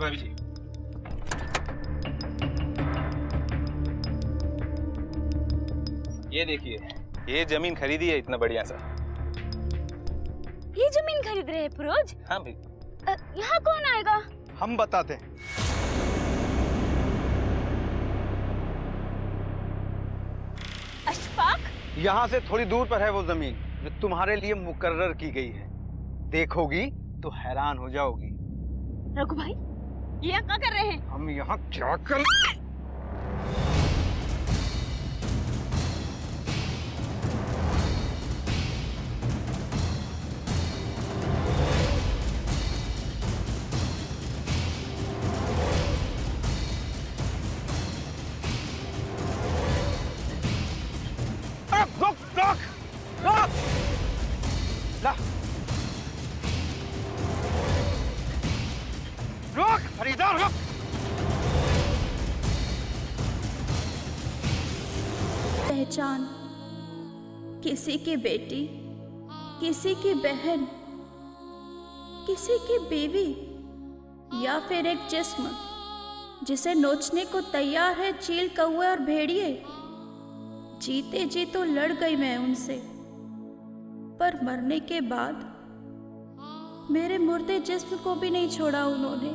भाभी जी। ये देखिए, ये जमीन खरीदी है इतना बढ़िया सा। ये जमीन खरीद रहे हैं फिरोज? हाँ भाई। यहाँ कौन आएगा? हम बताते हैं। अशफाक, यहाँ से थोड़ी दूर पर है वो जमीन जो तुम्हारे लिए मुकर्रर की गई है। देखोगी तो हैरान हो जाओगी। रघु भाई, ये यहाँ क्या कर रहे हैं? हम यहाँ क्या कर रोक फरीदा, रोक। पहचान किसी की बेटी, किसी की बहन, किसी की बीवी, या फिर एक जिस्म जिसे नोचने को तैयार है चील, कौवे और भेड़िए। जीते जी तो लड़ गई मैं उनसे, पर मरने के बाद मेरे मुर्दे जिस्म को भी नहीं छोड़ा उन्होंने।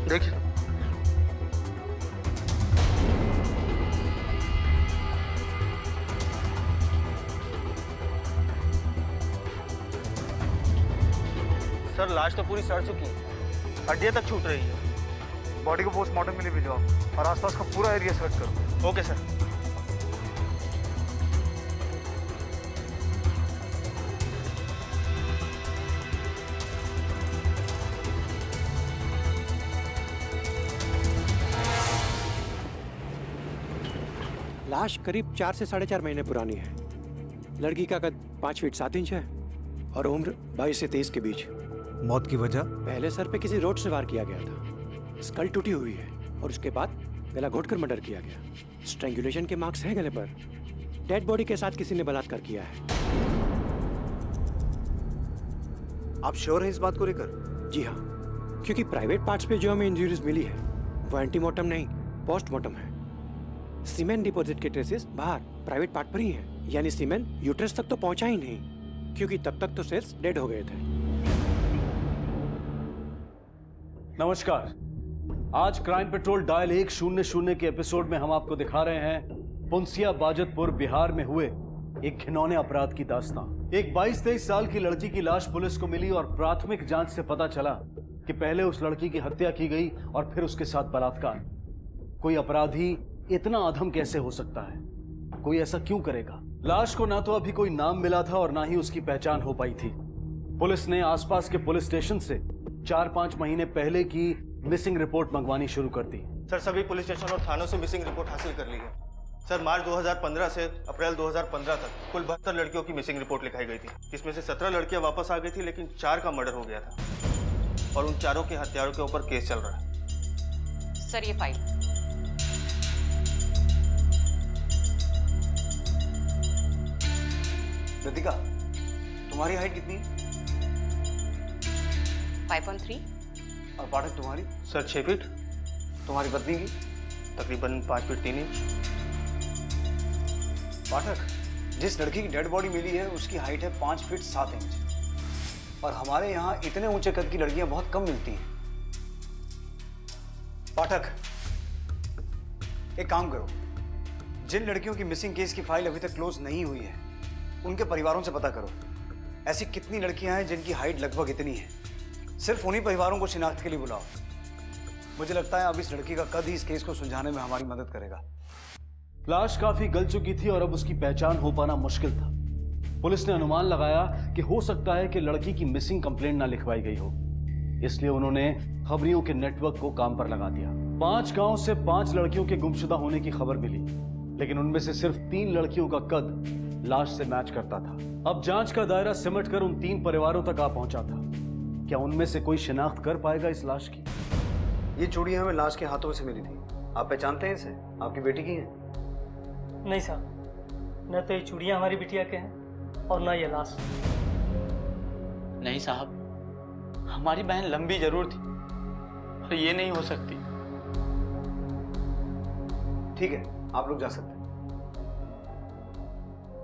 देखिए, सर लाश तो पूरी सड़ चुकी है, हड्डियां तक छूट रही है। बॉडी को पोस्टमार्टम के लिए भिजवाओ और आसपास का पूरा एरिया सर्च करो। Okay sir. लाश करीब 4 से 4.5 महीने पुरानी है। लड़की का कद 5 फीट 7 इंच है और उम्र 22 से 23 के बीच। मौत की वजह? पहले सर पे किसी रोड से वार किया गया था। स्कल टूटी हुई है और उसके बाद गला घोटकर मर्डर किया गया। स्ट्रैंगुलेशन के मार्क्स हैं गले पर। डेड बॉडी के साथ किसी ने बलात्कार किया है। आप श्योर हैं इस बात को लेकर? जी हाँ, क्योंकि प्राइवेट पार्ट्स पे जो हमें इंजरीज मिली है वो एंटीमॉर्टम नहीं, पोस्टमॉर्टम है। सीमेन डिपॉजिट के ट्रेसेस बाहर प्राइवेट पार्ट पर ही हैं, यानी सीमेन यूट्रस तक तो पहुंचा ही नहीं, क्योंकि तब तक तो सेल्स डेड हो गए थे। नमस्कार, आज क्राइम पेट्रोल डायल 100 के एपिसोड में हम आपको दिखा रहे हैं पुंसिया बाजतपुर बिहार में हुए एक घिनौने अपराध की दास्तां। एक 22-23 साल की लड़की की लाश पुलिस को मिली और प्राथमिक जांच से पता चला कि पहले उस लड़की की हत्या की गई और फिर उसके साथ बलात्कार। कोई अपराधी इतना अधम कैसे हो सकता है? कोई ऐसा क्यों करेगा? लाश को ना तो अभी कोई नाम मिला था और ना ही उसकी पहचान हो पाई थी। पुलिस ने आसपास के पुलिस स्टेशन से 4-5 महीने पहले की मिसिंग रिपोर्ट मंगवानी शुरू कर दी। सर सभी पुलिस स्टेशन और थानों से मिसिंग रिपोर्ट हासिल कर ली है। सर मार्च 2015 से अप्रैल 2015 तक कुल 72 लड़कियों की मिसिंग रिपोर्ट लिखाई गई थी। इसमें से 17 लड़कियां वापस आ गई थी, लेकिन 4 का मर्डर हो गया था और उन चारों के हत्यारों के ऊपर केस चल रहा है। सर ये फाइल। लतिका, तुम्हारी हाइट कितनी है? 5.3। और पाठक तुम्हारी? Sir 6 feet. तुम्हारी पत्नी की? तकरीबन 5 फीट 3 इंच। पाठक, जिस लड़की की डेड बॉडी मिली है उसकी हाइट है 5 फीट 7 इंच और हमारे यहाँ इतने ऊंचे कद की लड़कियां बहुत कम मिलती हैं। पाठक, एक काम करो, जिन लड़कियों की मिसिंग केस की फाइल अभी तक क्लोज नहीं हुई है उनके परिवारों से पता करो ऐसी कितनी लड़कियां हैं जिनकी हाइट लगभग इतनी है। सिर्फ उन्हीं परिवारों को शिनाख्त के लिए बुलाओ। मुझे लगता है अब इस लड़की का कद ही इस केस को सुलझाने में हमारी मदद करेगा। लाश काफी गल चुकी थी और अब उसकी पहचान हो पाना मुश्किल था। पुलिस ने अनुमान लगाया कि हो सकता है कि लड़की की मिसिंग कंप्लेंट ना लिखवाई गई हो, इसलिए उन्होंने खबरियों के नेटवर्क को काम पर लगा दिया। 5 गांव से 5 लड़कियों के गुमशुदा होने की खबर मिली। लेकिन उनमें से सिर्फ 3 लड़कियों का कद लाश से मैच करता था। अब जांच का दायरा सिमटकर उन 3 परिवारों तक आ पहुंचा था। क्या उनमें से कोई शिनाख्त कर पाएगा इस लाश की? ये चूड़ियां हमें लाश के हाथों से मिली थी। आप पहचानते हैं इसे? आपकी बेटी की है? नहीं साहब, न तो ये चूड़ियां हमारी बिटिया के हैं और न ये लाश। नहीं साहब, हमारी बहन लंबी जरूर थी पर ये नहीं हो सकती। ठीक है, आप लोग जा सकते हैं।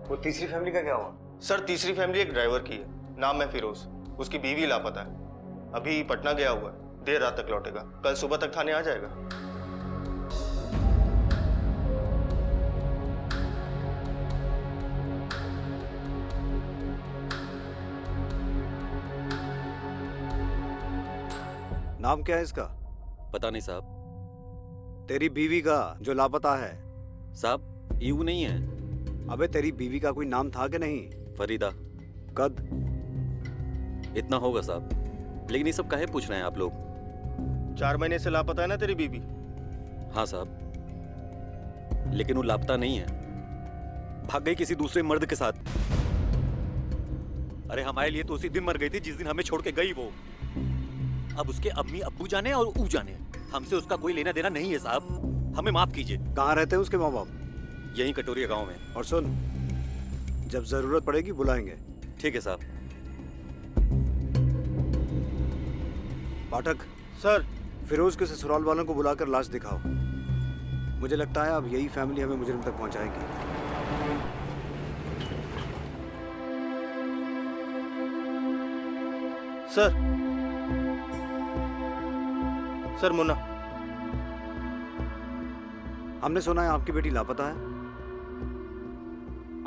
वो तीसरी फैमिली का क्या हुआ? सर तीसरी फैमिली एक ड्राइवर की है, नाम है फिरोज। उसकी बीवी लापता है, अभी पटना गया हुआ है, देर रात तक लौटेगा। कल सुबह तक थाने आ जाएगा। नाम क्या है इसका? पता नहीं साहब। तेरी बीवी का जो लापता है? साहब यूं नहीं है। अबे तेरी बीवी का कोई नाम था कि नहीं? फरीदा। कद? इतना होगा साहब, लेकिन ये सब काहे पूछ रहे हैं आप लोग? 4 महीने से लापता है ना तेरी बीवी? हाँ साहब, लेकिन वो लापता नहीं है, भाग गई किसी दूसरे मर्द के साथ। अरे हमारे लिए तो उसी दिन मर गई थी जिस दिन हमें छोड़ के गई वो। अब उसके अम्मी अब्बू जाने और ऊ जाने, हमसे उसका कोई लेना देना नहीं है साहब, हमें माफ कीजिए। कहाँ रहते हैं उसके माँ बाप? यहीं कटोरिया गांव में। और सुन, जब जरूरत पड़ेगी बुलाएंगे। ठीक है साहब। पाठक। सर। फिरोज के ससुराल वालों को बुलाकर लाश दिखाओ। मुझे लगता है अब यही फैमिली हमें मुजरिम तक पहुंचाएगी। सर। सर मुन्ना। हमने सुना है आपकी बेटी लापता है।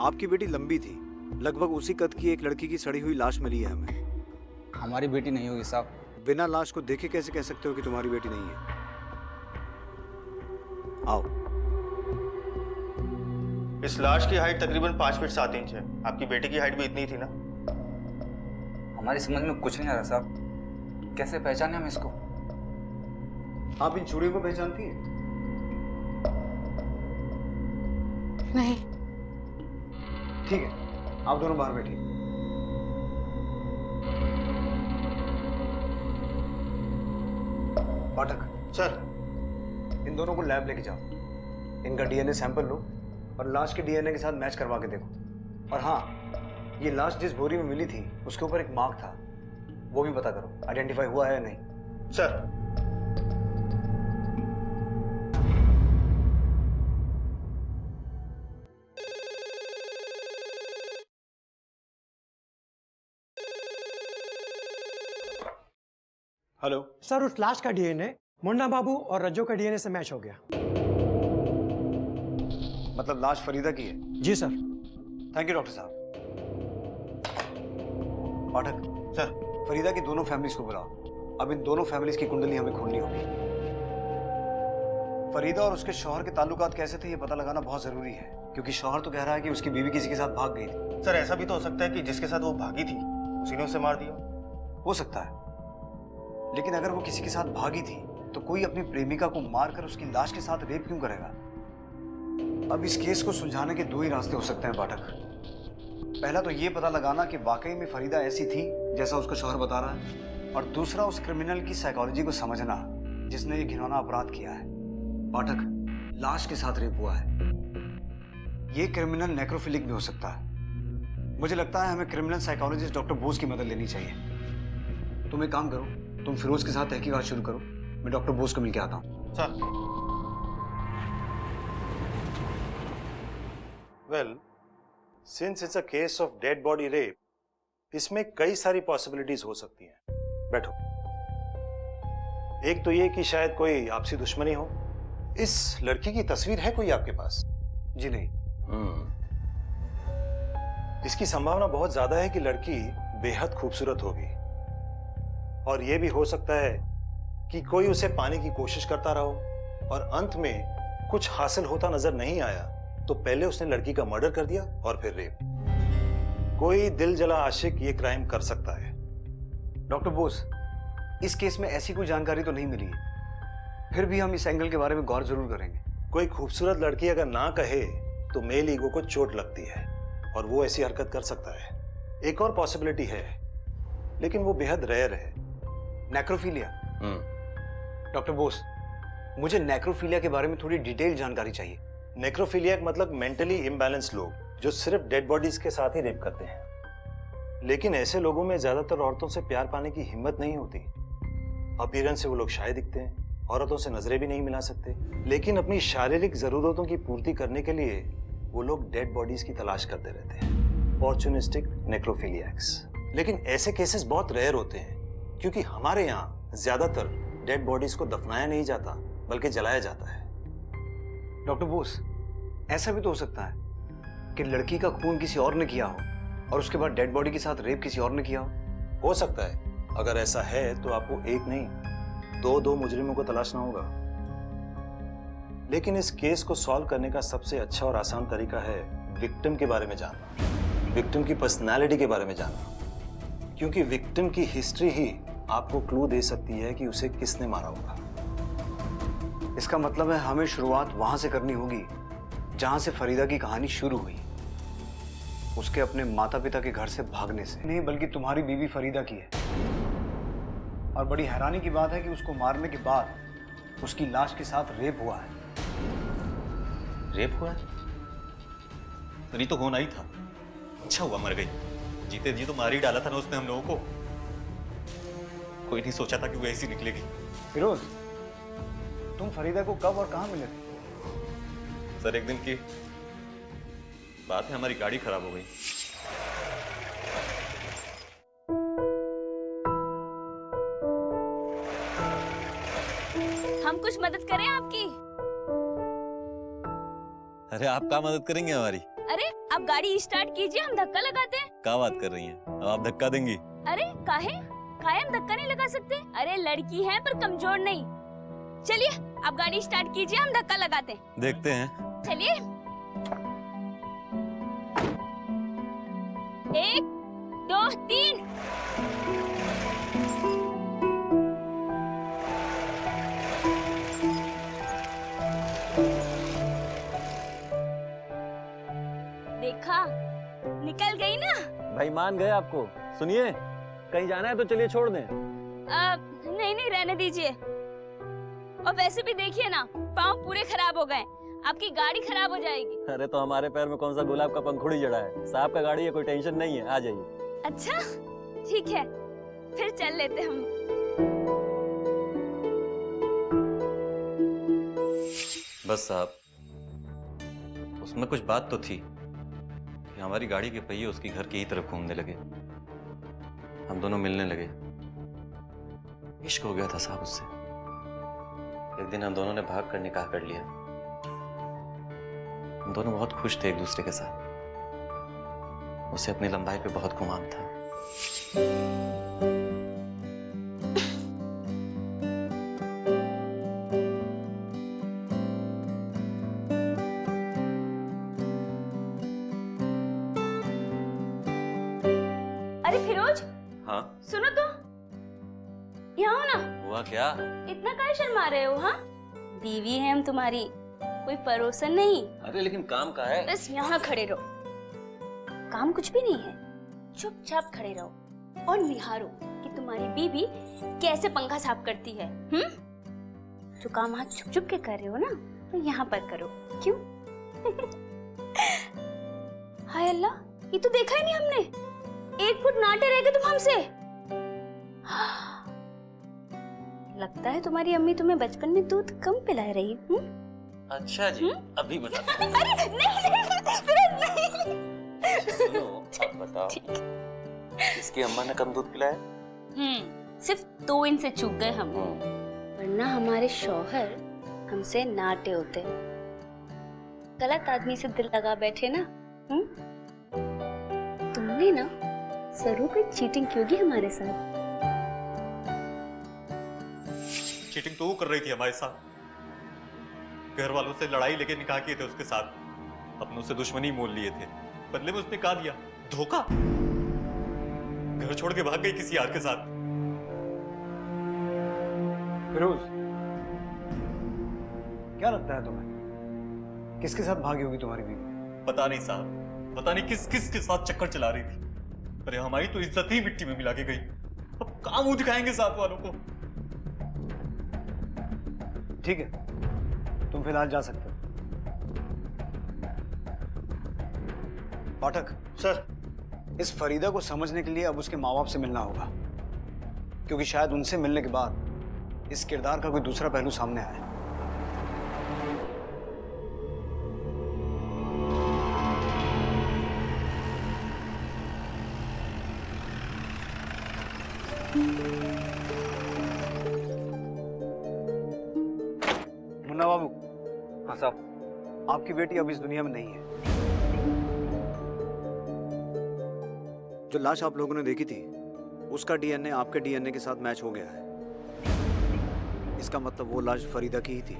आपकी बेटी लंबी थी, लगभग उसी कद की एक लड़की की सड़ी हुई लाश मिली है हमें। हमारी बेटी नहीं होगी साहब। बिना लाश को देखे कैसे कह सकते हो कि तुम्हारी बेटी नहीं है? आओ। इस लाश की हाइट तकरीबन 5 फीट 7 इंच है। आपकी बेटी की हाइट भी इतनी थी ना? हमारी समझ में कुछ नहीं आ रहा साहब, कैसे पहचाने हम इसको? आप इन चूड़ियों को पहचानती हैं? नहीं। ठीक है, आप दोनों बाहर बैठिए। पाठक। सर। इन दोनों को लैब लेके जाओ, इनका डीएनए सैंपल लो और लाश के डीएनए के साथ मैच करवा के देखो। और हाँ, ये लाश जिस बोरी में मिली थी उसके ऊपर एक मार्क था, वो भी पता करो आइडेंटिफाई हुआ है या नहीं। सर। हेलो सर, उस लाश का डीएनए मुन्ना बाबू और रज्जो का डीएनए से मैच हो गया। मतलब लाश फरीदा की है? जी सर। थैंक यू डॉक्टर साहब। पाठक। सर। फरीदा की दोनों फैमिलीज को बुलाओ। अब इन दोनों फैमिलीज की कुंडली हमें खोलनी होगी। फरीदा और उसके शौहर के ताल्लुकात कैसे थे ये पता लगाना बहुत जरूरी है, क्योंकि शौहर तो कह रहा है कि उसकी बीवी किसी के साथ भाग गई थी। सर ऐसा भी तो हो सकता है कि जिसके साथ वो भागी थी उसी ने उसे मार दिया। हो सकता है, लेकिन अगर वो किसी के साथ भागी थी तो कोई अपनी प्रेमिका को मारकर उसकी लाश के साथ रेप क्यों करेगा? अब इस केस को सुलझाने के 2 ही रास्ते हो सकते हैं पाठक। पहला तो ये पता लगाना कि वाकई में फरीदा ऐसी थी जैसा उसका शौहर बता रहा है, और दूसरा उस क्रिमिनल की साइकोलॉजी को समझना जिसने ये घिनौना अपराध किया है। पाठक, लाश के साथ रेप हुआ है, ये क्रिमिनल नेक्रोफिलिक भी हो सकता है। मुझे लगता है हमें क्रिमिनल साइकोलॉजिस्ट डॉक्टर बोस की मदद लेनी चाहिए। तुम एक काम करो, तुम फिरोज के साथ तहकीकात शुरू करो, मैं डॉक्टर बोस को मिलकर आता हूँ। Sir. Well, since it's a case of dead body rape, इसमें कई सारी पॉसिबिलिटीज हो सकती हैं। बैठो। एक तो ये कि शायद कोई आपसी दुश्मनी हो। इस लड़की की तस्वीर है कोई आपके पास? जी नहीं। इसकी संभावना बहुत ज्यादा है कि लड़की बेहद खूबसूरत होगी, और यह भी हो सकता है कि कोई उसे पाने की कोशिश करता रहो और अंत में कुछ हासिल होता नजर नहीं आया तो पहले उसने लड़की का मर्डर कर दिया और फिर रेप। कोई दिल जला आशिक ये क्राइम कर सकता है। डॉक्टर बोस, इस केस में ऐसी कोई जानकारी तो नहीं मिली है, फिर भी हम इस एंगल के बारे में गौर जरूर करेंगे। कोई खूबसूरत लड़की अगर ना कहे तो मेल ईगो को चोट लगती है और वो ऐसी हरकत कर सकता है। एक और पॉसिबिलिटी है, लेकिन वो बेहद रेयर है। नेक्रोफिलिया। डॉक्टर बोस, मुझे नेक्रोफिलिया के बारे में थोड़ी डिटेल जानकारी चाहिए। नेक्रोफिलिया मतलब मेंटली इम्बैलेंस लोग जो सिर्फ डेड बॉडीज के साथ ही रेप करते हैं। लेकिन ऐसे लोगों में ज्यादातर औरतों से प्यार पाने की हिम्मत नहीं होती। अपीयरेंस से वो लोग शाय दिखते हैं, औरतों से नजरें भी नहीं मिला सकते, लेकिन अपनी शारीरिक जरूरतों की पूर्ति करने के लिए वो लोग डेड बॉडीज की तलाश करते रहते हैं। ऑर्चुनिस्टिक नेक्रोफिलियक्स। लेकिन ऐसे केसेस बहुत रेयर होते हैं, क्योंकि हमारे यहाँ ज्यादातर डेड बॉडीज को दफनाया नहीं जाता बल्कि जलाया जाता है। डॉक्टर बोस, ऐसा भी तो हो सकता है कि लड़की का खून किसी और ने किया हो और उसके बाद डेड बॉडी के साथ रेप किसी और ने किया हो सकता है। अगर ऐसा है तो आपको एक नहीं दो मुजरिमों को तलाशना होगा। लेकिन इस केस को सॉल्व करने का सबसे अच्छा और आसान तरीका है विक्टिम के बारे में जानना, विक्टिम की पर्सनालिटी के बारे में जानना, क्योंकि विक्टिम की हिस्ट्री ही आपको क्लू दे सकती है कि उसे किसने मारा होगा। इसका मतलब है हमें शुरुआत वहां से करनी होगी जहां से फरीदा की कहानी शुरू हुई, उसके अपने माता पिता के घर से भागने से नहीं, बल्कि तुम्हारी बीवी फरीदा की है। और बड़ी हैरानी की बात है कि उसको मारने के बाद उसकी लाश के साथ रेप हुआ है। रेप हुआ? तो नहीं तो होना ही था। अच्छा हुआ मर गई, जीते जी तो मार ही डाला था ना उसने हम लोगों को। कोई नहीं सोचा था कि वो ऐसी निकलेगी। फिरोज, तुम फरीदा को कब और कहां मिले थे? सर, एक दिन की बात है, हमारी गाड़ी खराब हो गई। हम कुछ मदद करें आपकी? अरे आप क्या मदद करेंगे हमारी? अरे आप गाड़ी स्टार्ट कीजिए, हम धक्का लगाते हैं। क्या बात कर रही हैं? अब आप धक्का देंगी? अरे काहे हम धक्का नहीं लगा सकते? अरे लड़की है पर कमजोर नहीं। चलिए आप गाड़ी स्टार्ट कीजिए, हम धक्का लगाते हैं। देखते हैं। चलिए, 1 2 3। देखा, निकल गई ना। भाई मान गए आपको। सुनिए, कहीं जाना है तो चलिए छोड़ दें। नहीं रहने दीजिए। और वैसे भी देखिए ना, पाँव पूरे खराब हो गए, आपकी गाड़ी खराब हो जाएगी। अरे तो हमारे पैर में कौन सा गुलाब का पंखुड़ी जड़ा है? साहब का गाड़ी है, कोई टेंशन नहीं है, आ जाइए। अच्छा ठीक है, फिर चल लेते हम। बस साहब, उसमें कुछ बात तो थी कि हमारी गाड़ी के पहिए उसकी घर की ही तरफ घूमने लगे। हम दोनों मिलने लगे, इश्क हो गया था साहब उससे। एक दिन हम दोनों ने भाग कर निकाह कर लिया। हम दोनों बहुत खुश थे एक दूसरे के साथ। उसे अपनी लंबाई पे बहुत गुमान था। अरे फिरोज, हाँ सुनो तो, यहाँ हो ना। हुआ क्या? इतना काहे शर्मा रहे हो? हाँ, बीवी है हम तुम्हारी, कोई परोसन नहीं। अरे लेकिन काम का है। बस यहाँ खड़े रहो, काम कुछ भी नहीं है। चुपचाप खड़े रहो और निहारो कि तुम्हारी बीवी कैसे पंखा साफ करती है। जो काम हाथ छुप छुप के कर रहे हो ना, तो यहाँ पर करो। क्यों? हाय अल्लाह, ये तो देखा ही नहीं हमने। 1 फुट नाटे रह गए तुम हमसे। लगता है तुम्हारी अम्मी तुम्हें बचपन में दूध कम पिला रही। अच्छा जी, अभी बताता हूँ। अरे नहीं। सुनो, अब बताओ, किसकी अम्मा ने कम दूध पिलाया? सिर्फ 2 इनसे चूक गए हम, वरना हमारे शौहर हमसे नाटे होते। गलत आदमी से दिल लगा बैठे ना। तुमने ना जरूर कोई चीटिंग की होगी हमारे साथ। चीटिंग तो वो कर रही थी हमारे साथ। घर वालों से लड़ाई लेके निकाह किए थे उसके साथ, अपनों से दुश्मनी मोल लिए थे। बदले में उसने कहा दिया, धोखा। घर छोड़ के भाग गई किसी यार के साथ। फिरोज, क्या लगता है तुम्हें, किसके साथ भागी होगी तुम्हारी बीवी? पता नहीं साहब, पता नहीं किस किस के साथ चक्कर चला रही थी। अरे हमारी तो इज्जत ही मिट्टी में मिला के गई। अब कहाँ मुंह दिखाएंगे साथ वालों को। ठीक है, तुम फिलहाल जा सकते हो। पाठक सर, इस फरीदा को समझने के लिए अब उसके माँ बाप से मिलना होगा, क्योंकि शायद उनसे मिलने के बाद इस किरदार का कोई दूसरा पहलू सामने आए। मुन्ना बाबू। हाँ साहब। आपकी बेटी अब इस दुनिया में नहीं है। जो लाश आप लोगों ने देखी थी उसका डीएनए आपके डीएनए के साथ मैच हो गया है। इसका मतलब वो लाश फरीदा की ही थी।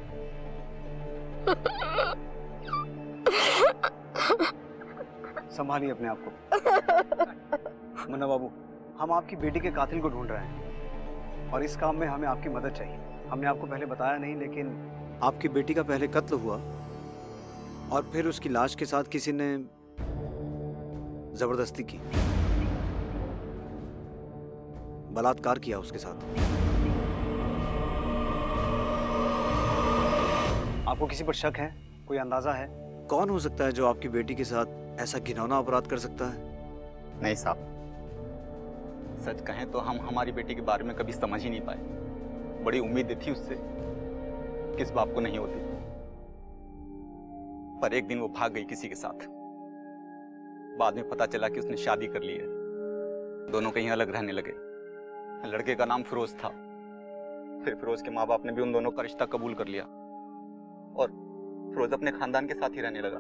संभालिए अपने आप को। मुन्ना बाबू, हम आपकी बेटी के कातिल को ढूंढ रहे हैं और इस काम में हमें आपकी मदद चाहिए। हमने आपको पहले बताया नहीं, लेकिन आपकी बेटी का पहले कत्ल हुआ और फिर उसकी लाश के साथ किसी ने जबरदस्ती की, बलात्कार किया उसके साथ। आपको किसी पर शक है? कोई अंदाजा है कौन हो सकता है जो आपकी बेटी के साथ ऐसा घिनौना अपराध कर सकता है? नहीं साहब, सच कहें तो हम हमारी बेटी के बारे में कभी समझ ही नहीं पाए। बड़ी उम्मीद थी उससे, किस बाप को नहीं होती। पर एक दिन वो भाग गई किसी के साथ। बाद में पता चला कि उसने शादी कर ली है। दोनों कहीं अलग रहने लगे। लड़के का नाम फिरोज था। फिर फिरोज के माँ बाप ने भी उन दोनों का रिश्ता कबूल कर लिया और फिरोज अपने खानदान के साथ ही रहने लगा।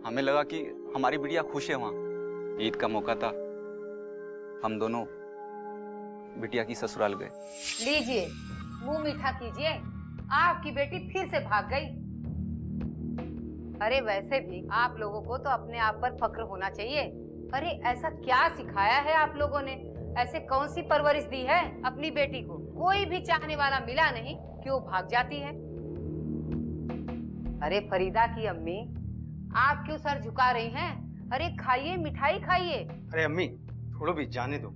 हमें लगा कि हमारी बिटिया खुश है वहां। ईद का मौका था, हम दोनों बिटिया की ससुराल गए। लीजिए, मुंह मीठा कीजिए, आपकी बेटी फिर से भाग गई। अरे वैसे भी आप लोगों को तो अपने आप पर फक्र होना चाहिए। अरे ऐसा क्या सिखाया है आप लोगों ने? ऐसे कौन सी परवरिश दी है अपनी बेटी को? कोई भी चाहने वाला मिला नहीं कि वो भाग जाती है। अरे फरीदा की अम्मी, आप क्यों सर झुका रही हैं? अरे खाइए, मिठाई खाइए। अरे अम्मी, थोड़ा भी जाने दो।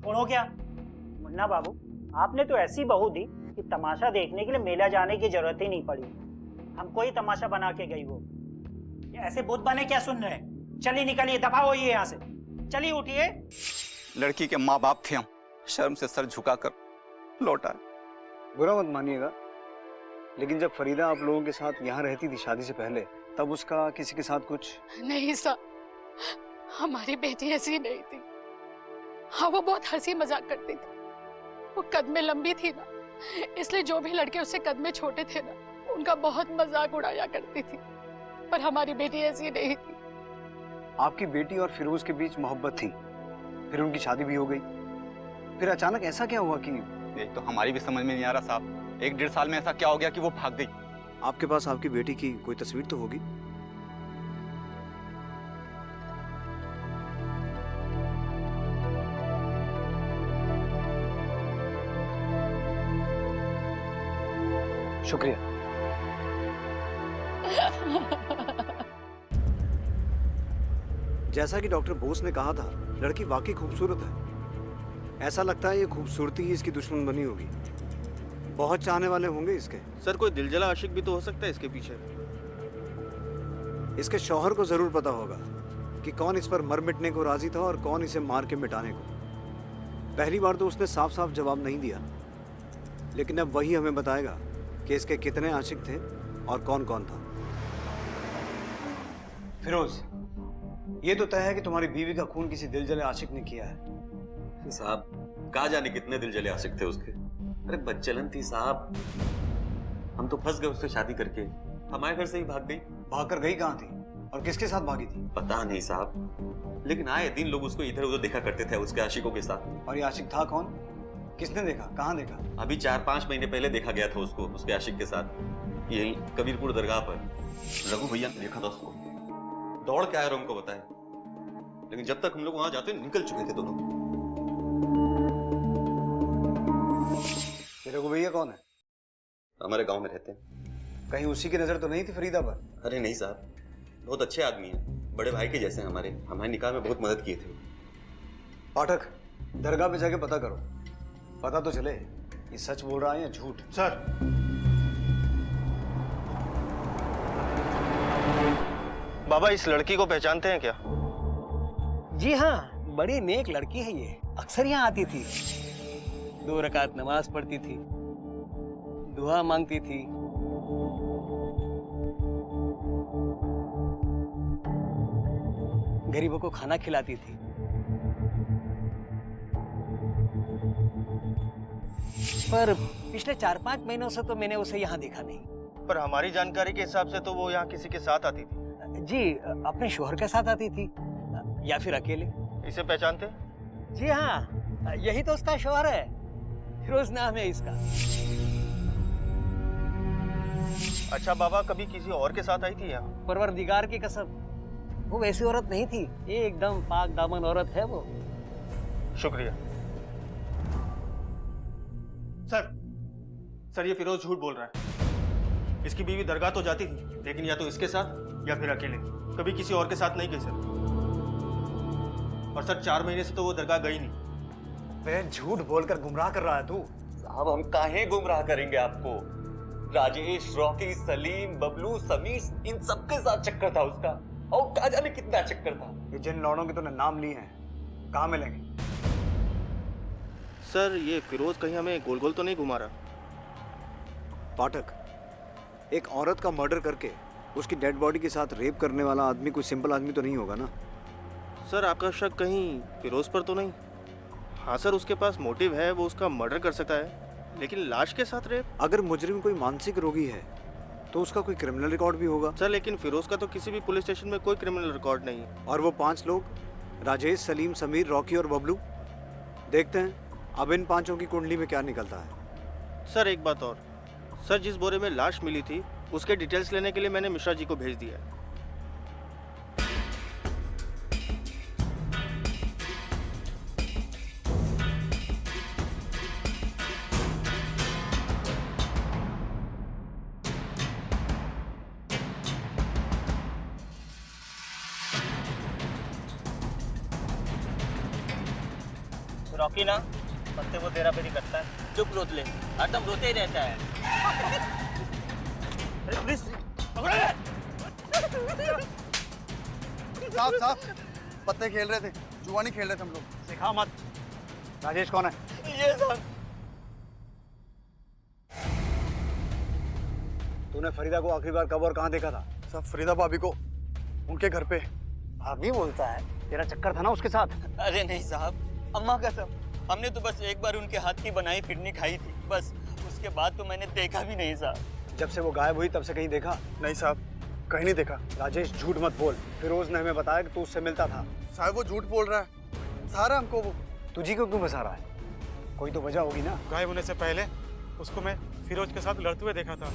छोड़ो क्या मुन्ना बाबू, आपने तो ऐसी बहू दी कि तमाशा देखने के लिए मेला जाने की जरूरत ही नहीं पड़ी। हमको ही तमाशा बना के गई वो। ये ऐसे बुत बने क्या सुन रहे हैं? चलिए निकलिए, दफा होइए यहाँ से। चलिए उठिए। लड़की के माँ बाप थे हम, शर्म से सर झुकाकर लौटा। बुरा मत मानिएगा, लेकिन जब फरीदा आप लोगों के साथ यहाँ रहती थी शादी से पहले, तब उसका किसी के साथ कुछ? नहीं साहब, हमारी बेटी ऐसी नहीं थी। हाँ, वो बहुत हंसी मजाक करती थी। वो कद में लंबी थी ना, इसलिए जो भी लड़के उससे कद में छोटे थे ना, उनका बहुत मजाक उड़ाया करती थी। पर हमारी बेटी ऐसी नहीं थी। आपकी बेटी और फिरोज के बीच मोहब्बत थी, फिर उनकी शादी भी हो गई। फिर अचानक ऐसा क्या हुआ कि? ये तो हमारी भी समझ में नहीं आ रहा साहब। 1-1.5 साल में ऐसा क्या हो गया कि वो भाग गई? आपके पास आपकी बेटी की कोई तस्वीर तो होगी? शुक्रिया। जैसा कि डॉक्टर बोस ने कहा था, लड़की वाकई खूबसूरत है। ऐसा लगता है ये खूबसूरती ही इसकी दुश्मन बनी होगी। बहुत चाहने वाले होंगे इसके। सर, कोई दिलजला आशिक भी तो हो सकता है इसके पीछे। इसके शौहर को जरूर पता होगा कि कौन इस पर मर मिटने को राजी था और कौन इसे मार के मिटाने को। पहली बार तो उसने साफ साफ जवाब नहीं दिया, लेकिन अब वही हमें बताएगा कि इसके कितने आशिक थे और कौन कौन था। फिरोज, ये तो तय है कि तुम्हारी बीवी का खून किसी दिलजले आशिक ने किया है। साहब, कहा जाने कितने दिल जले आशिक थे उसके। अरे बच्चलन थी साहब, हम तो फंस गए उससे शादी करके। हमारे घर से ही भाग गई। भागकर गई कहाँ थी और किसके साथ भागी थी? पता नहीं साहब, लेकिन आए दिन लोग उसको इधर उधर देखा करते थे उसके आशिकों के साथ। और ये आशिक था कौन? किसने देखा? कहाँ देखा? अभी 4-5 महीने पहले देखा गया था उसको उसके आशिक के साथ, यही कबीरपुर दरगाह पर। रघु भैया ने देखा था उसको, दौड़ के आए और हमको बताया, लेकिन जब तक हम लोग वहां जाते निकल चुके थे दोनों। रघु भैया कौन है? हमारे गांव में रहते हैं। कहीं उसी की नजर तो नहीं थी फरीदा पर? अरे नहीं साहब, बहुत अच्छे आदमी हैं, बड़े भाई के जैसे हैं हमारे निकाह में बहुत मदद किए थे। पाठक, दरगाह पे जाके पता करो, पता तो चले ये सच बोल रहा है या झूठ। सर, बाबा इस लड़की को पहचानते हैं क्या? जी हाँ, बड़ी नेक लड़की है ये, अक्सर यहाँ आती थी, 2 रकात नमाज पढ़ती थी, दुआ मांगती थी। गरीबों को खाना खिलाती थी। पर पिछले 4-5 महीनों से तो मैंने उसे यहाँ देखा नहीं। पर हमारी जानकारी के हिसाब से तो वो यहाँ किसी के साथ आती थी। जी, अपने शोहर के साथ आती थी या फिर अकेले। इसे पहचानते? जी हाँ, यही तो उसका शोहर है, फिरोज नाम है इसका। अच्छा बाबा, कभी किसी और के साथ आई थी यहाँ? परवरदिगार की कसम, वो वैसी औरत नहीं थी, ये एकदम पाक दामन औरत है वो। शुक्रिया। सर ये फिरोज झूठ बोल रहा है। इसकी बीवी दरगाह तो जाती थी, लेकिन या तो इसके साथ या फिर अकेले, कभी किसी और के साथ नहीं गई सर। और सर 4 महीने से तो वो दरगाह गई नहीं। वे झूठ बोलकर गुमराह कर रहा है तू। साहब हम काहे गुमराह करेंगे आपको? राजेश, रॉकी, सलीम, बबलू, समीर, इन सबके साथ चक्कर था उसका, और कहा जाने कितना चक्कर था। ये जिन लौड़ों के तूने नाम लिए हैं, कहाँ मिलेंगे? सर ये फिरोज कहीं हमें गोल गोल तो नहीं घुमा रहा? पाठक, एक औरत का मर्डर करके उसकी डेड बॉडी के साथ रेप करने वाला आदमी कोई सिंपल आदमी तो नहीं होगा ना? सर आपका शक कहीं फिरोज पर तो नहीं? हाँ सर, उसके पास मोटिव है, वो उसका मर्डर कर सकता है, लेकिन लाश के साथ रेप? अगर मुजरिम कोई मानसिक रोगी है तो उसका कोई क्रिमिनल रिकॉर्ड भी होगा। सर लेकिन फिरोज का तो किसी भी पुलिस स्टेशन में कोई क्रिमिनल रिकॉर्ड नहीं है। और वो 5 लोग, राजेश, सलीम, समीर, रॉकी और बबलू, देखते हैं अब इन 5 की कुंडली में क्या निकलता है। सर एक बात और, सर जिस बोरे में लाश मिली थी उसके डिटेल्स लेने के लिए मैंने मिश्रा जी को भेज दिया है। रॉकी ना पत्ते वो तेरा पेरी करता है। चुप रोतले, हरदम रोते ही रहता है। अरे पुलिस साहब पत्ते खेल रहे थे, जुआनी खेल रहे थे हम लोग। सिखा मत। राजेश कौन है? ये सर। तूने फरीदा को आखिरी बार कब और कहाँ देखा था? सब फरीदा भाभी को उनके घर पे। भाभी बोलता है, तेरा चक्कर था ना उसके साथ? अरे नहीं साहब, अम्मा कसम, हमने तो बस एक बार उनके हाथ की बनाई फिरनी खाई थी, बस उसके बाद तो मैंने देखा भी नहीं साहब। जब से वो गायब हुई तब से कहीं देखा? नहीं साहब, कहीं नहीं देखा। राजेश झूठ मत बोल, फिरोज ने हमें बताया कि तू उससे मिलता था। साहब वो झूठ बोल रहा है, सारा हमको वो। तुझी को क्यों फंसा रहा है? कोई तो वजह होगी ना। गायब होने से पहले उसको मैं फिरोज के साथ लड़ते हुए देखा था।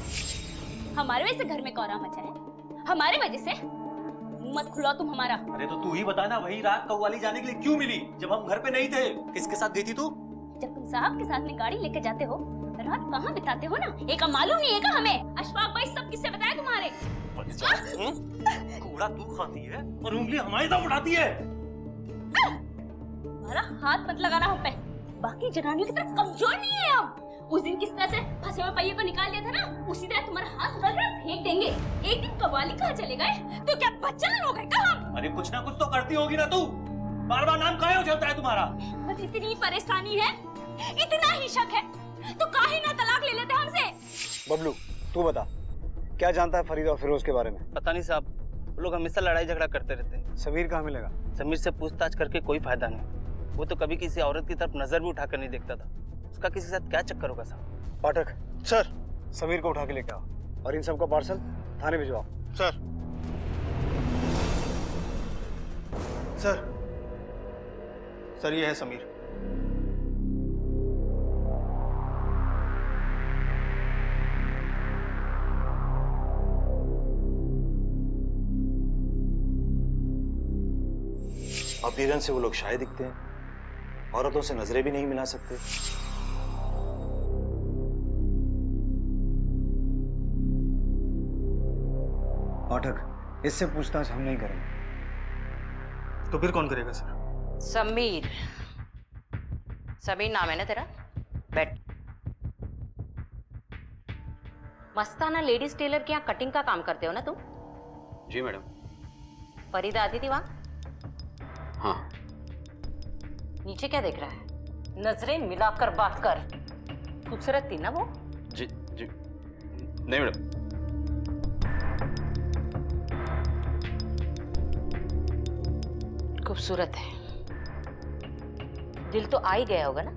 हमारे वजह से घर में कौरा मचा है, हमारे वजह से? मत खुलाओ तुम हमारा। अरे तो तू ही बता ना, वही रात कव्वाली जाने के लिए क्यों मिली जब हम घर पे नहीं थे? किसके साथ गई थी तू? जब तुम साहब के साथ में गाड़ी लेकर जाते हो, रात कहाँ बिताते हो ना, एक मालूम नहीं है क्या हमें? अशफाक भाई सब किससे बताया तुम्हारे? कूड़ा तू खाती है और उंगली हमारी तरफ उठाती है। हमारा हाथ मत लगाना हम पे, बाकी जनानियों की तरह कमजोर नहीं है हम। उस दिन किस तरह से फंसे हुए पहिए को निकाल लिया था ना, उसी तरह तुम्हारा हाथ उठा कर फेंक देंगे। एक दिन कव्वाली कहाँ चले गए तो क्या बच्चन हो गए क्या हम? अरे कुछ ना कुछ तो करती होगी ना तू, बार बार नाम काहे हो जाता है तुम्हारा? बस इतनी परेशानी है, इतना ही शक है तो काहे ना तलाक ले लेते हमसे। बबलू तू बता, क्या जानता है फरीदा और फिरोज के बारे में? पता नहीं साहब, वो लोग हमेशा लड़ाई झगड़ा करते रहते हैं। समीर कहाँ मिलेगा? समीर से पूछताछ करके कोई फायदा नहीं, वो तो कभी किसी औरत की तरफ नजर भी उठाकर नहीं देखता था। उसका किसी साथ क्या चक्कर होगा साहब? पाठक सर, समीर को उठा के लेके आओ और इन सबका पार्सल थाने भिजवाओ। सर ये है समीर। अपीयरेंस से वो लोग शायद दिखते हैं, औरतों से नजरें भी नहीं मिला सकते। पाठक इससे पूछताछ हम नहीं करेंगे। तो फिर कौन करेगा सर? समीर, समीर नाम है ना तेरा? बैठ। मस्ताना लेडीज टेलर के यहाँ कटिंग का काम करते हो ना तुम? जी मैडम। फरीदा आती थी वहां? हाँ। नीचे क्या देख रहा है? नजरें मिलाकर बात कर। खूबसूरत थी ना वो? जी जी नहीं मैडम। खूबसूरत है, दिल तो आ ही गया होगा ना?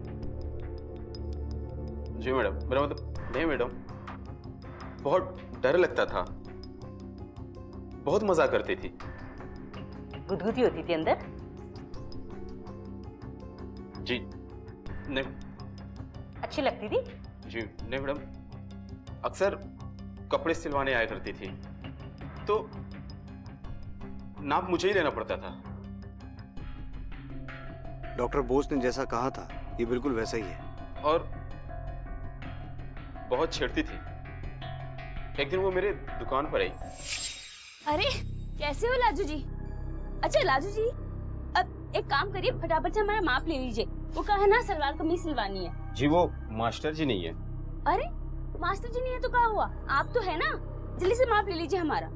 जी मैडम, मेरा मतलब नहीं मैडम, बहुत डर लगता था, बहुत मजा करती थी। गुदगुदी होती थी अंदर? जी नहीं। अच्छी लगती थी? जी नहीं मैडम, अक्सर कपड़े सिलवाने आया करती थी तो नाप मुझे ही लेना पड़ता था। डॉक्टर बोस ने जैसा कहा था ये बिल्कुल वैसा ही है। और बहुत छेड़ती थी। एक दिन वो मेरे दुकान पर आई। अरे कैसे हो लाजू जी? अच्छा लाजू जी, अब एक काम करिए, फटाफट से हमारा माप ले लीजिए। वो कहा है ना सलवार कमीज सिलवानी है। जी वो मास्टर जी नहीं है। अरे मास्टर जी नहीं है तो क्या हुआ, आप तो है ना, जल्दी से माप ले लीजिए हमारा।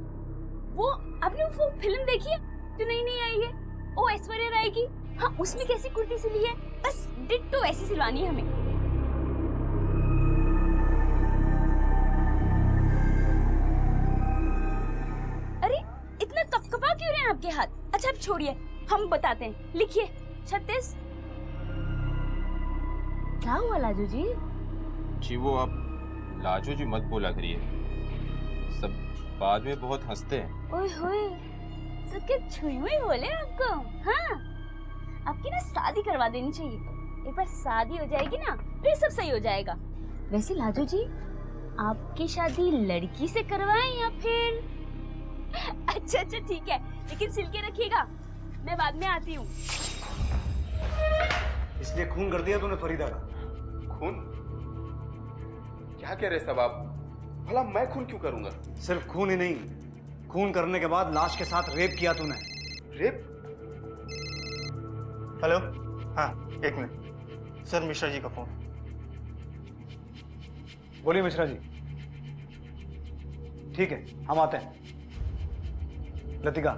वो आपने वो फिल्म देखी है जो नई आई है, ओ ऐश्वर्या राय की? हाँ, उसमें कैसी कुर्ती सिली है, बस डिट्टो ऐसी सिलवानी है हमें। अरे इतना कपकपा क्यों रहे हैं आपके हाथ? अच्छा अब छोड़िए, हम बताते हैं, लिखिए 36। क्या हुआ लाजू जी? जी वो आप लाजू जी मत बोला करिए, सब बाद में बहुत हंसते हैं। ओए होए, तो क्या छुई हुई बोले आपको? हाँ, आपकी ना शादी करवा देनी चाहिए। एक बार शादी हो जाएगी ना फिर सब सही हो जाएगा। वैसे लाजू जी, आपकी शादी लड़की से करवाएं या फिर? अच्छा ठीक है, लेकिन सिल के रखिएगा, मैं बाद में आती हूँ। इसलिए खून कर दिया तूने फरीदा का? खून? क्या कह रहे सब आप? भला मैं खून क्यों करूंगा? सिर्फ खून ही नहीं, खून करने के बाद लाश के साथ रेप किया तूने। रेप? हेलो, हाँ एक मिनट सर, मिश्रा जी का फोन। बोलिए मिश्रा जी। ठीक है, हम आते हैं। लतिका,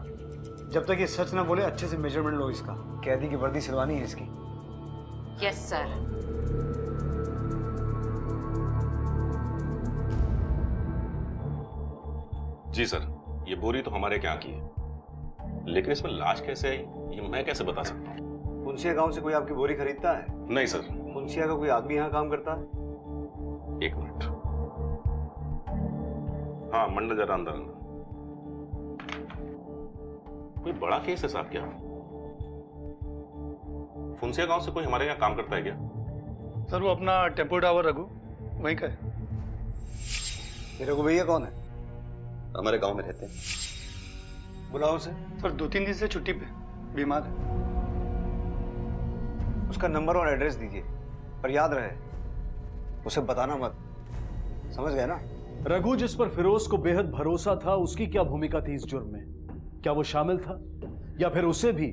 जब तक ये सच ना बोले अच्छे से मेजरमेंट लो इसका। कैदी की वर्दी सिलवानी है इसकी। Yes sir. जी सर, ये बोरी तो हमारे यहाँ की है, लेकिन इसमें लाश कैसे आई ये मैं कैसे बता सकता हूँ? पुंसिया गांव से कोई आपकी बोरी खरीदता है? नहीं सर। पुंसिया का कोई आदमी यहाँ काम करता है? एक मिनट, हाँ मंडल जरा अंदर आना। कोई बड़ा केस है साहब क्या? फुंसिया गांव से कोई हमारे यहाँ काम करता है क्या? सर वो अपना टेम्पो ड्राइवर रघु, वहीं का है। ये रघु भैया कौन है? हमारे गांव में रहते हैं। बुलाओ उसे। सर 2-3 दिन से छुट्टी पे, बीमार है। उसका नंबर और एड्रेस दीजिए, पर याद रहे उसे बताना मत, समझ गए ना? रघु जिस पर फिरोज को बेहद भरोसा था, उसकी क्या भूमिका थी इस जुर्म में? क्या वो शामिल था या फिर उसे भी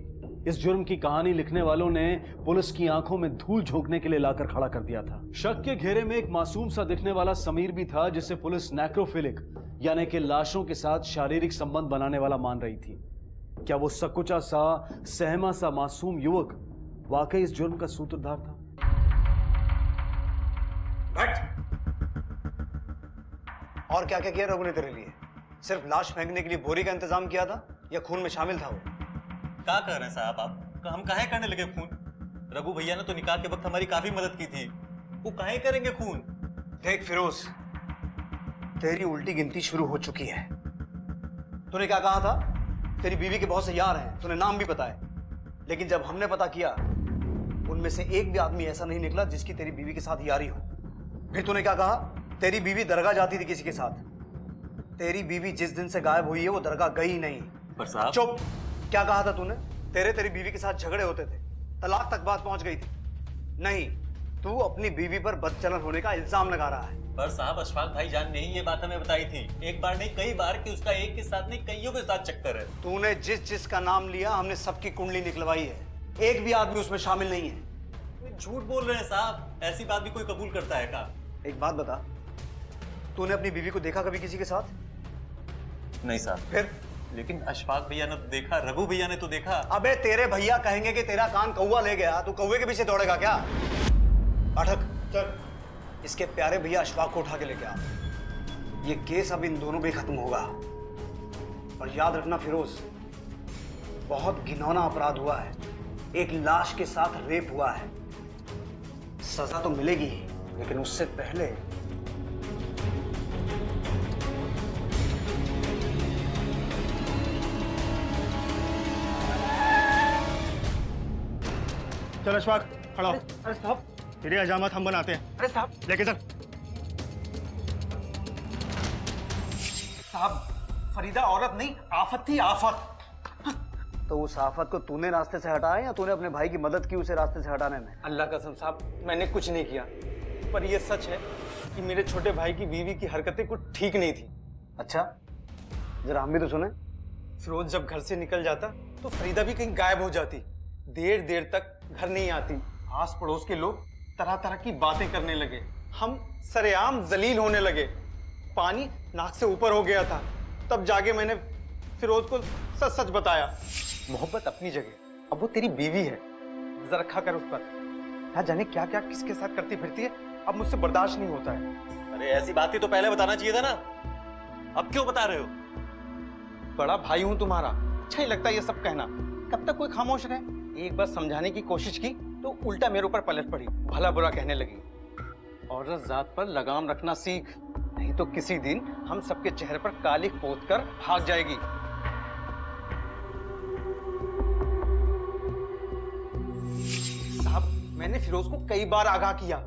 इस जुर्म की कहानी लिखने वालों ने पुलिस की आंखों में धूल झोंकने के लिए लाकर खड़ा कर दिया था? शक के घेरे में एक मासूम सा दिखने वाला समीर भी था, जिसे पुलिस नेक्रोफिलिक यानी कि लाशों के साथ शारीरिक संबंध बनाने वाला मान रही थी। क्या वो सकुचा सा, सहमा सा मासूम युवक वाकई इस जुर्म का सूत्रधार था? और क्या क्या किया रघु ने तेरे लिए? सिर्फ लाश फेंकने के लिए बोरी का इंतजाम किया था या खून में शामिल था वो? क्या कह रहे हैं साहब आप? हम काहे करने लगे खून? रघु भैया ने तो निकाह के वक्त हमारी काफी मदद की थी, वो काहे करेंगे खून? देख फिरोज, तेरी उल्टी गिनती शुरू हो चुकी है। तूने क्या कहा था? तेरी बीवी के बहुत से यार हैं, तूने नाम भी बताए, लेकिन जब हमने पता किया उनमें से एक भी आदमी ऐसा नहीं निकला जिसकी तेरी बीवी के साथ यारी हो। फिर तूने क्या कहा? तेरी बीवी दरगाह जाती थी किसी के साथ। तेरी बीवी जिस दिन से गायब हुई है वो दरगाह गई नहीं। पर साहब। चुप! क्या कहा था तूने? तेरी बीवी के साथ झगड़े होते थे, तलाक तक बात पहुंच गई थी। नहीं, तू अपनी बीवी पर बदचलन होने का इल्जाम लगा रहा है। पर साहब अशफाक भाईजान ने ही ये बात हमें बताई थी, एक बार नहीं कई बार, कि उसका एक के साथ नहीं कईयों के साथ चक्कर है। तूने जिस जिसका नाम लिया हमने सबकी कुंडली निकलवाई है, एक भी आदमी उसमें शामिल नहीं है। झूठ बोल रहे हैं साहब, ऐसी बात भी कोई कबूल करता है क्या? एक बात बता, तूने अपनी बीवी को देखा कभी किसी के साथ? नहीं साहब। फिर? लेकिन अशफाक भैया ने तो देखा, रघु भैया ने तो देखा। अबे तेरे भैया कहेंगे कि तेरा कान कौवा ले गया, तू कौवे के पीछे दौड़ेगा क्या? पाठक चल, इसके प्यारे भैया अशफाक को उठा के लेके आ। ये केस अब इन दोनों पे खत्म होगा। और याद रखना फिरोज, बहुत घिनौना अपराध हुआ है, एक लाश के साथ रेप हुआ है। सजा तो मिलेगी ही, लेकिन उससे पहले चल अशफाक खड़ा हो। अरे साहब, तेरी हजामत हम बनाते हैं। अरे साहब, लेके चल। साहब, फरीदा औरत नहीं, आफत थी, आफत। तो उस आफत को तूने रास्ते से हटाया या तूने अपने भाई की मदद की उसे रास्ते से हटाने में? अल्लाह कसम साहब, मैंने कुछ नहीं किया, पर यह सच है कि मेरे छोटे भाई की बीवी की हरकतें कुछ ठीक नहीं थी। अच्छा, जरा हम भी तो सुने। फिरोज जब घर से निकल जाता तो फरीदा भी कहीं गायब हो जाती, देर देर तक घर नहीं आती। आस पड़ोस के लोग तरह तरह की बातें करने लगे, हम सरेआम जलील होने लगे, पानी नाक से ऊपर हो गया था। तब जाके मैंने फिरोज को सच सच बताया। मोहब्बत अपनी जगह, अब वो तेरी बीवी है, नजर रखा कर उस पर। ना जाने क्या क्या किसके साथ करती फिरती है, अब मुझसे बर्दाश्त नहीं होता है। अरे ऐसी बातें तो पहले बताना चाहिए था ना, अब क्यों बता रहे हो? बड़ा भाई हूं तुम्हारा, अच्छा ही लगता है ये सब कहना। कब तक कोई खामोश रहे? एक बार समझाने की कोशिश की तो उल्टा मेरे ऊपर पलट पड़ी, भला बुरा कहने लगी। औरत जात पर लगाम रखना सीख, नहीं तो किसी दिन हम सबके चेहरे पर कालिख पोत कर भाग जाएगी। साहब, मैंने फिरोज को कई बार आगाह किया,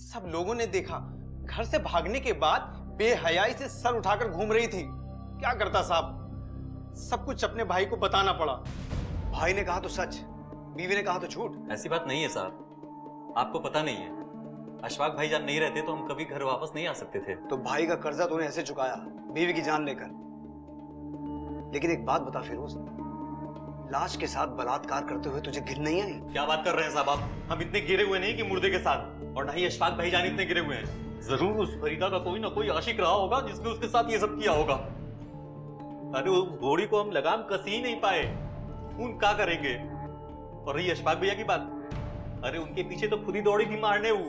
सब लोगों ने देखा। घर से भागने के बाद बेहयाई से सर उठाकर घूम रही थी। क्या करता साहब, सब कुछ अपने भाई को बताना पड़ा। भाई ने कहा तो सच, बीवी ने कहा तो झूठ। ऐसी बात नहीं है साहब, आपको पता नहीं है, अशफाक भाईजान नहीं रहते तो हम कभी घर वापस नहीं आ सकते थे। तो भाई का कर्जा तूने ऐसे चुकाया, बीवी की जान लेकर। लेकिन एक बात बता फिरोज, लाश के साथ बलात्कार करते हुए तुझे घिन नहीं आई? क्या बात कर रहे हैं साहब आप? हम इतने गिरे हुए नहीं कि मुर्दे के साथ, और ना ही अशफाक भाईजान इतने गिरे हुए हैं। जरूर उस फरीदा का कोई ना कोई आशिक रहा होगा जिसने उसके साथ ये सब किया होगा। अरे उस घोड़ी को हम लगाम कस ही नहीं पाए, खून क्या करेंगे? और रही अशफाक भैया की बात, अरे उनके पीछे तो खुद ही दौड़ी थी मारने वो।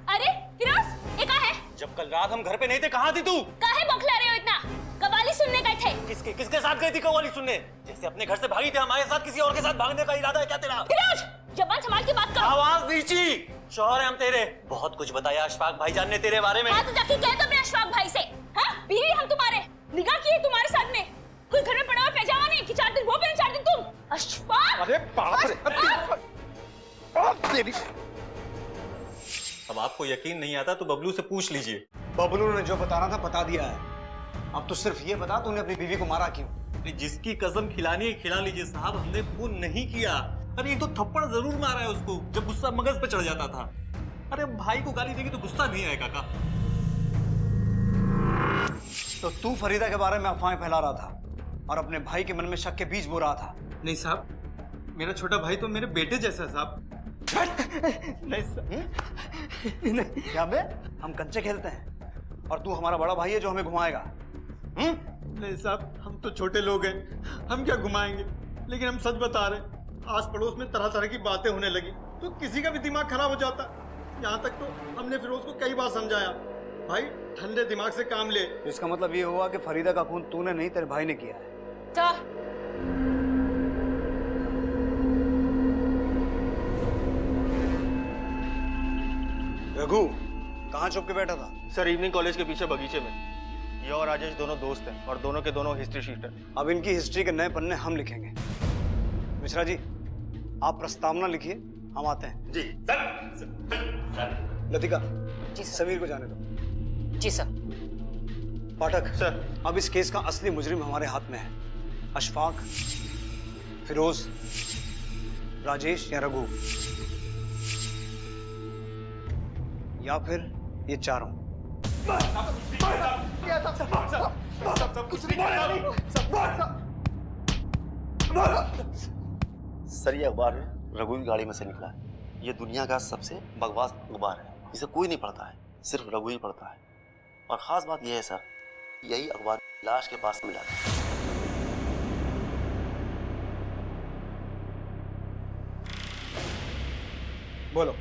अरे फिरोज, ये कहाँ है? जब कल रात हम घर पे नहीं थे, कहाँ थी तू? काहे बौखला रहे हो इतना? कव्वाली सुनने गए थे। किसके साथ गई थी कव्वाली सुनने? जैसे अपने घर से भागी थे, हमारे साथ किसी और के साथ भागने का इरादा है क्या तेरा? फिरोज, जबान संभाल के बात करो। आवाज नीची, शौहर है हम तेरे। बहुत कुछ बताया अशफाक भाईजान ने तेरे बारे में। हाँ तो जाके कह दो अपने अशफाक भाई से। हाँ, बीवी हम तुम्हारे, निगाह की है तुम्हारे साथ में। कोई घर में पड़ा हुआ पैजामा नहीं कि 4 दिन वो पहने 4 दिन तुम। अशफाक! अरे बाप रे! अब आपको यकीन नहीं आता तो बबलू से पूछ लीजिए। बबलू ने जो बताना था बता दिया है। अब तो सिर्फ ये बता, तूने अपनी बीवी को मारा क्यों? जिसकी कसम खिलानी है खिला लीजिए साहब, हमने खून नहीं किया। अरे एक तो थप्पड़ जरूर मारा है उसको जब गुस्सा मगज पे चढ़ जाता था। अरे भाई को गाली देगी तो गुस्सा नहीं आएगा का? तो तू फरीदा के बारे में अफवाहें फैला रहा था और अपने भाई के मन में शक के बीज बो रहा था। नहीं साहब, मेरा छोटा भाई तो मेरे बेटे जैसा है साहब। नहीं साहब, नहीं। क्या बे, हम कंचे खेलते हैं और तू हमारा बड़ा भाई है जो हमें घुमाएगा? नहीं साहब, हम तो छोटे लोग हैं, हम क्या घुमाएंगे। लेकिन हम सच बता रहे हैं, आस पड़ोस में तरह तरह की बातें होने लगी तो किसी का भी दिमाग खराब हो जाता। यहाँ तक तो हमने फिरोज को कई बार समझाया, भाई ठंडे दिमाग से काम ले। इसका मतलब ये हुआ कि फरीदा का खून तूने नहीं, तेरे भाई ने किया है। रघु कहाँ छुप के बैठा था? सर इवनिंग कॉलेज के पीछे बगीचे में। ये और राजेश दोनों दोस्त हैं और दोनों के दोनों हिस्ट्री शीटर। अब इनकी हिस्ट्री के नए पन्ने हम लिखेंगे। मिश्रा जी, आप प्रस्तावना लिखिए, हम आते हैं। जी लतिका जी, समीर को जाने दो। जी सर। पाठक सर, अब इस केस का असली मुजरिम हमारे हाथ में है। अशफाक, फिरोज, राजेश या रघु, या फिर ये चारों। सर ये अखबार रघु की गाड़ी में से निकला है। ये दुनिया का सबसे बकवास अखबार है। इसे कोई नहीं पढ़ता है, सिर्फ रघु ही पढ़ता है। और खास बात यह है सर, यही अखबार लाश के पास मिला था। बोलो,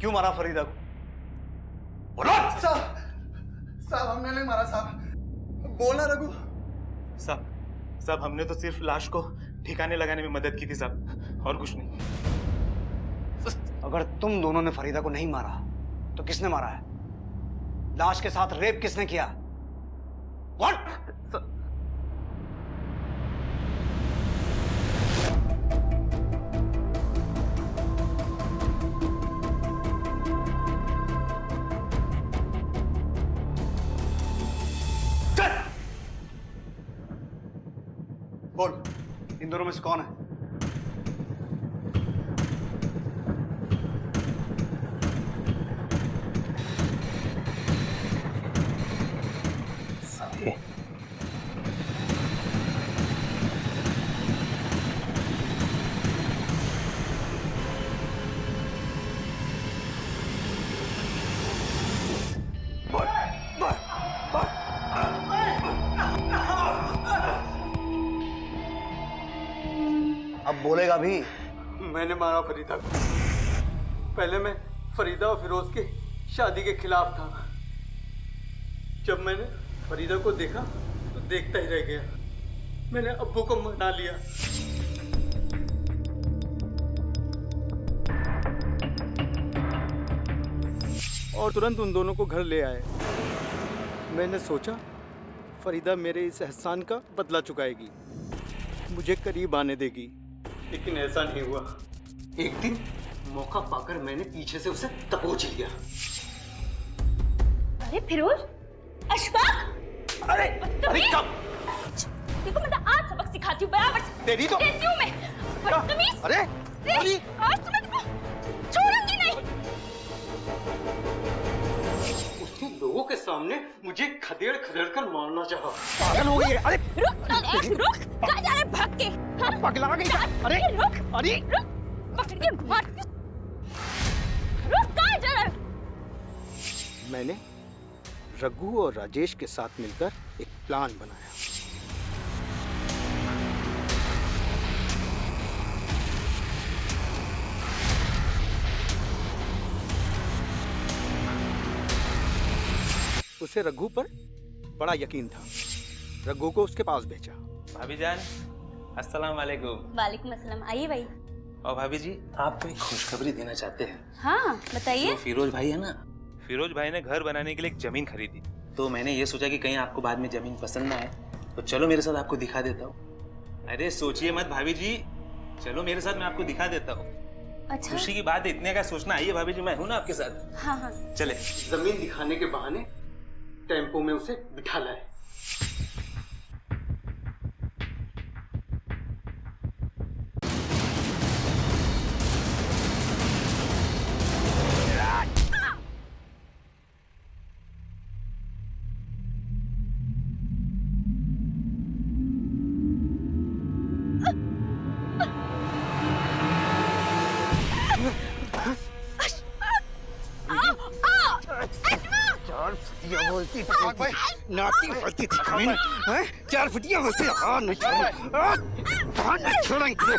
क्यों मारा फरीदा को? साहब हमने नहीं मारा साहब। बोलना रघु। साहब हमने तो सिर्फ लाश को ठिकाने लगाने में मदद की थी साहब, और कुछ नहीं। अगर तुम दोनों ने फरीदा को नहीं मारा तो किसने मारा है? लाश के साथ रेप किसने किया? What? बोल, इन दोनों में से कौन है? अब बोलेगा भी? मैंने मारा फरीदा को। पहले मैं फरीदा और फिरोज की शादी के खिलाफ था। जब मैंने फरीदा को देखा तो देखता ही रह गया। मैंने अब्बू को मना लिया। और तुरंत उन दोनों को घर ले आए। मैंने सोचा फरीदा मेरे इस एहसान का बदला चुकाएगी, मुझे करीब आने देगी, लेकिन ऐसा नहीं हुआ। एक दिन मौका पाकर मैंने पीछे से उसे दबोच लिया। अरे फिरोज, अशफाक, अरे कब? देखो मैं तो आज सबक सिखाती हूँ बराबर से। तेरी तो देती हूँ मैं। बदतमीज। अरे आज तो मैं छोड़ूंगी नहीं। उसने लोगों के सामने मुझे खदेड़ खदेड़ कर मारना चाहा। पागल हो गई है। अरे रुक, कहाँ जा रहे भाग के? हाँ? पगला गई। अरे रुक, अरे रुक, पकड़ के मार। रुक, कहाँ जा रहे? मैंने रघु और राजेश के साथ मिलकर एक प्लान बनाया। उसे रघु पर बड़ा यकीन था। रघु को उसके पास भेजा। भाभी जान, अस्सलाम वालेकुम। वालेकुम अस्सलाम। आइए भाई। और भाभी जी, आपको एक खुशखबरी देना चाहते हैं। हाँ बताइए। तो फिरोज भाई है ना, फिरोज भाई ने घर बनाने के लिए एक जमीन खरीदी। तो मैंने ये सोचा कि कहीं आपको बाद में जमीन पसंद ना आए, तो चलो मेरे साथ आपको दिखा देता हूँ। अरे सोचिए मत भाभी जी, चलो मेरे साथ, मैं आपको दिखा देता हूँ। अच्छा खुशी की बात है, इतने का सोचना। आइए भाभी जी, मैं हूँ ना आपके साथ। हाँ हाँ चले। जमीन दिखाने के बहाने टेम्पो में उसे बिठा लाए। नाटी फटी थी कमीने, हैं? 4 फुटिया बोलते हाँ नहीं छोड़ेंगे।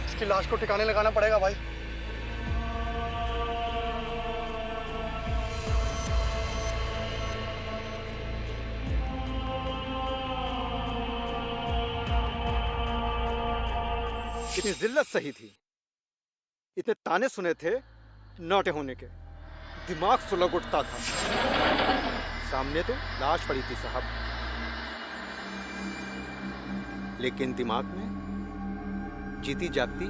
इसकी लाश को ठिकाने लगाना पड़ेगा भाई। कितनी जिल्लत सही थी, इतने ताने सुने थे नौटे होने के, दिमाग सुलग उठता था। सामने तो लाश पड़ी थी साहब, लेकिन दिमाग में जीती जागती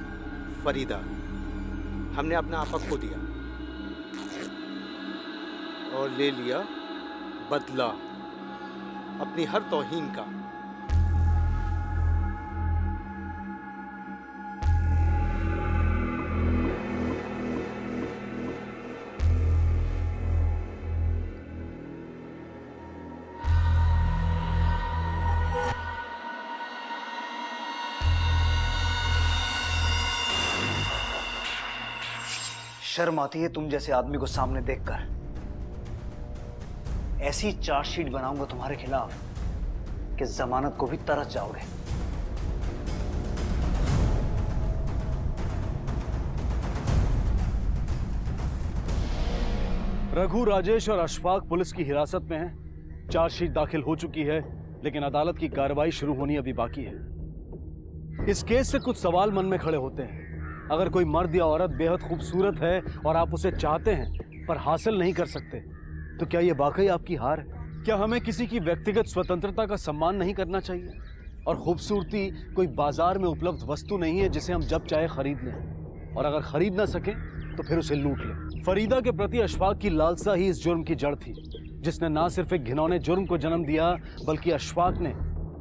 फरीदा। हमने अपना आपा खो दिया और ले लिया बदला अपनी हर तौहीन का। शर्म आती है तुम जैसे आदमी को सामने देखकर। ऐसी चार्जशीट बनाऊंगा तुम्हारे खिलाफ कि जमानत को भी तरस जाओगे। रघु, राजेश और अशफाक पुलिस की हिरासत में हैं। चार्जशीट दाखिल हो चुकी है, लेकिन अदालत की कार्रवाई शुरू होनी अभी बाकी है। इस केस से कुछ सवाल मन में खड़े होते हैं। अगर कोई मर्द या औरत बेहद खूबसूरत है और आप उसे चाहते हैं पर हासिल नहीं कर सकते, तो क्या ये वाकई आपकी हार है? क्या हमें किसी की व्यक्तिगत स्वतंत्रता का सम्मान नहीं करना चाहिए? और खूबसूरती कोई बाजार में उपलब्ध वस्तु नहीं है जिसे हम जब चाहे खरीद लें, और अगर खरीद ना सकें तो फिर उसे लूट लें। फरीदा के प्रति अशफाक की लालसा ही इस जुर्म की जड़ थी, जिसने ना सिर्फ एक घिनौने जुर्म को जन्म दिया, बल्कि अशफाक ने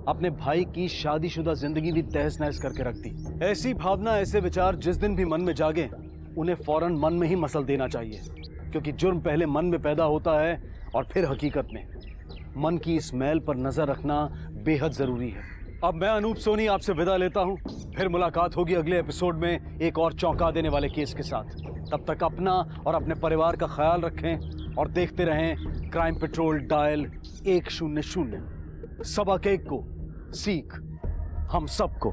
अपने भाई की शादीशुदा जिंदगी भी तहस नहस करके रख दी। ऐसी भावना, ऐसे विचार जिस दिन भी मन में जागे, उन्हें फौरन मन में ही मसल देना चाहिए, क्योंकि जुर्म पहले मन में पैदा होता है और फिर हकीकत में। मन की इस मैल पर नजर रखना बेहद जरूरी है। अब मैं अनूप सोनी आपसे विदा लेता हूं। फिर मुलाकात होगी अगले एपिसोड में एक और चौंका देने वाले केस के साथ। तब तक अपना और अपने परिवार का ख्याल रखें और देखते रहें क्राइम पेट्रोल डायल 100। सबक एक को, सीख हम सबको।